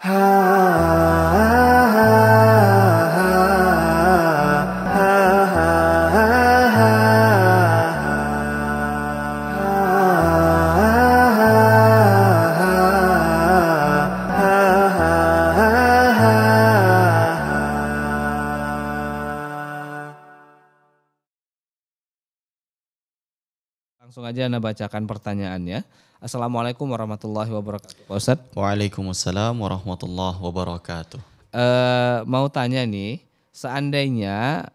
Langsung aja Anda bacakan pertanyaannya. Assalamualaikum warahmatullahi wabarakatuh, Pak Ustadz. Waalaikumsalam warahmatullahi wabarakatuh. Mau tanya nih, seandainya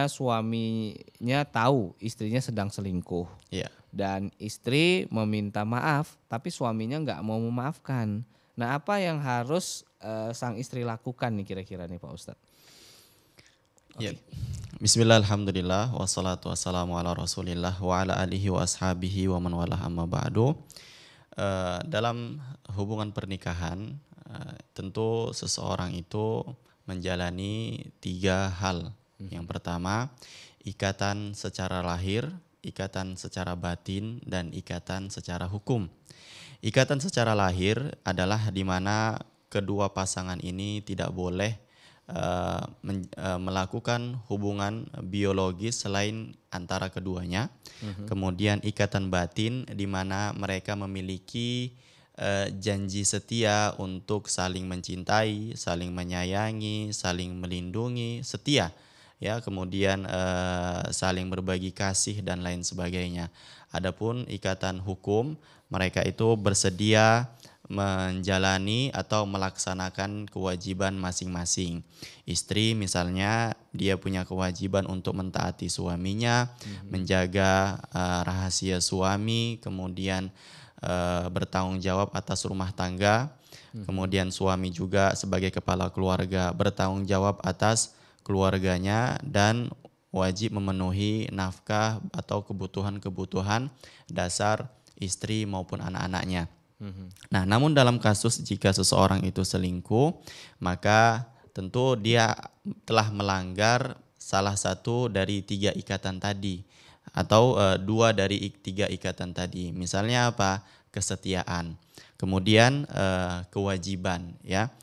suaminya tahu istrinya sedang selingkuh Ya. dan istri meminta maaf, tapi suaminya nggak mau memaafkan. Nah, apa yang harus sang istri lakukan nih kira-kira nih Pak Ustadz? Ya. Bismillah, alhamdulillah, wassalatu wassalamu ala rasulillah wa ala alihi wa ashabihi wa man walah amma ba'du. Dalam hubungan pernikahan, tentu seseorang itu menjalani 3 hal. Yang pertama, ikatan secara lahir, ikatan secara batin, dan ikatan secara hukum. Ikatan secara lahir adalah di mana kedua pasangan ini tidak boleh melakukan hubungan biologis selain antara keduanya. Kemudian ikatan batin di mana mereka memiliki janji setia untuk saling mencintai, saling menyayangi, saling melindungi, setia. Ya, kemudian saling berbagi kasih dan lain sebagainya. Adapun ikatan hukum, mereka itu bersedia menjalani atau melaksanakan kewajiban masing-masing. Istri misalnya dia punya kewajiban untuk mentaati suaminya, menjaga rahasia suami, kemudian bertanggung jawab atas rumah tangga. Kemudian suami juga sebagai kepala keluarga bertanggung jawab atas keluarganya dan wajib memenuhi nafkah atau kebutuhan-kebutuhan dasar istri maupun anak-anaknya. Nah, namun dalam kasus jika seseorang itu selingkuh, maka tentu dia telah melanggar salah satu dari 3 ikatan tadi atau 2 dari 3 ikatan tadi. Misalnya apa? Kesetiaan. Kemudian kewajiban, ya.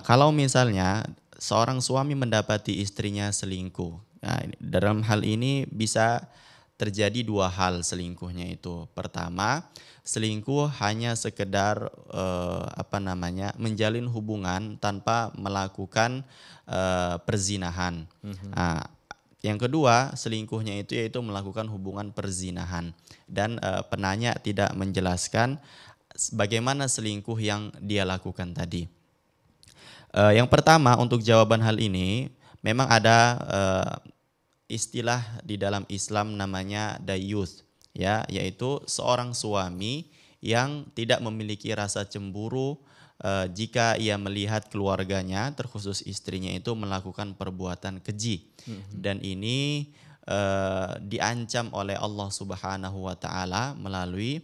Kalau misalnya seorang suami mendapati istrinya selingkuh, nah, dalam hal ini bisa terjadi 2 hal selingkuhnya itu. Pertama, selingkuh hanya sekedar menjalin hubungan tanpa melakukan perzinahan. Nah, yang kedua, selingkuhnya itu yaitu melakukan hubungan perzinahan. Dan penanya tidak menjelaskan bagaimana selingkuh yang dia lakukan tadi. Yang pertama, untuk jawaban hal ini, memang ada istilah di dalam Islam namanya dayyuth, ya, yaitu seorang suami yang tidak memiliki rasa cemburu jika ia melihat keluarganya, terkhusus istrinya itu melakukan perbuatan keji. Dan ini diancam oleh Allah Subhanahu wa taala melalui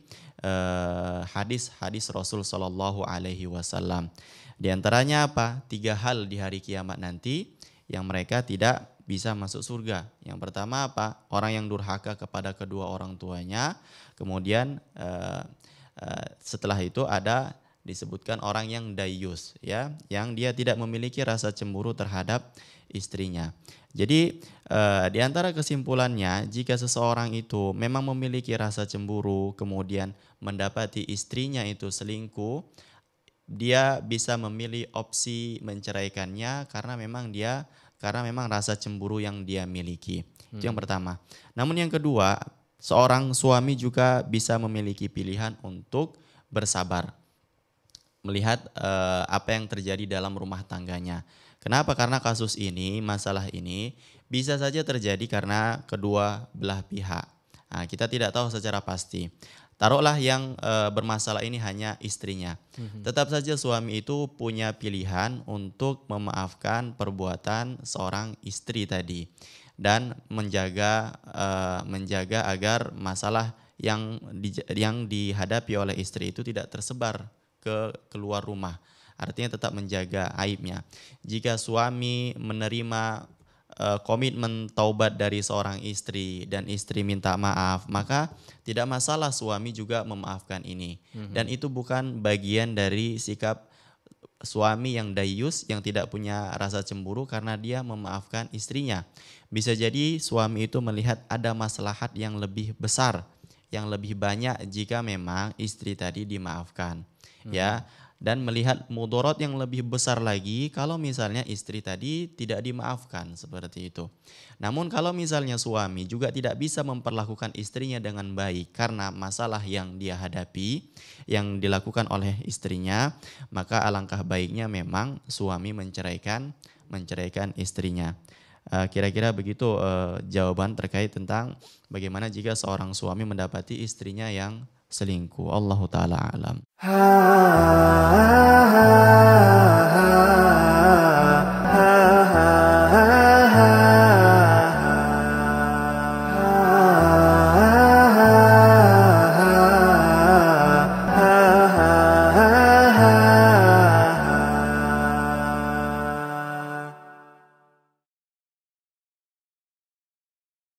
hadis-hadis Rasul sallallahu alaihi wasallam. Di antaranya apa? 3 hal di hari kiamat nanti yang mereka tidak bisa masuk surga. Yang pertama apa? Orang yang durhaka kepada kedua orang tuanya. Kemudian setelah itu ada disebutkan orang yang dayyus, ya, yang dia tidak memiliki rasa cemburu terhadap istrinya. Jadi di antara kesimpulannya, jika seseorang itu memang memiliki rasa cemburu, kemudian mendapati istrinya itu selingkuh, dia bisa memilih opsi menceraikannya karena memang rasa cemburu yang dia miliki. Itu yang pertama. Namun yang kedua, seorang suami juga bisa memiliki pilihan untuk bersabar melihat apa yang terjadi dalam rumah tangganya. Kenapa? Karena kasus ini, masalah ini bisa saja terjadi karena kedua belah pihak. Nah, kita tidak tahu secara pasti. Taruhlah yang bermasalah ini hanya istrinya. Tetap saja suami itu punya pilihan untuk memaafkan perbuatan seorang istri tadi dan menjaga agar masalah yang dihadapi oleh istri itu tidak tersebar ke keluar rumah. Artinya tetap menjaga aibnya. Jika suami menerima komitmen taubat dari seorang istri dan istri minta maaf, maka tidak masalah suami juga memaafkan ini. Dan itu bukan bagian dari sikap suami yang dayus, yang tidak punya rasa cemburu karena dia memaafkan istrinya. Bisa jadi suami itu melihat ada maslahat yang lebih besar, yang lebih banyak jika memang istri tadi dimaafkan. Ya, dan melihat mudarat yang lebih besar lagi kalau misalnya istri tadi tidak dimaafkan, seperti itu. Namun kalau misalnya suami juga tidak bisa memperlakukan istrinya dengan baik karena masalah yang dia hadapi, yang dilakukan oleh istrinya, maka alangkah baiknya memang suami menceraikan istrinya. Kira-kira begitu jawaban terkait tentang bagaimana jika seorang suami mendapati istrinya yang selingkuh. Allahu taala alam.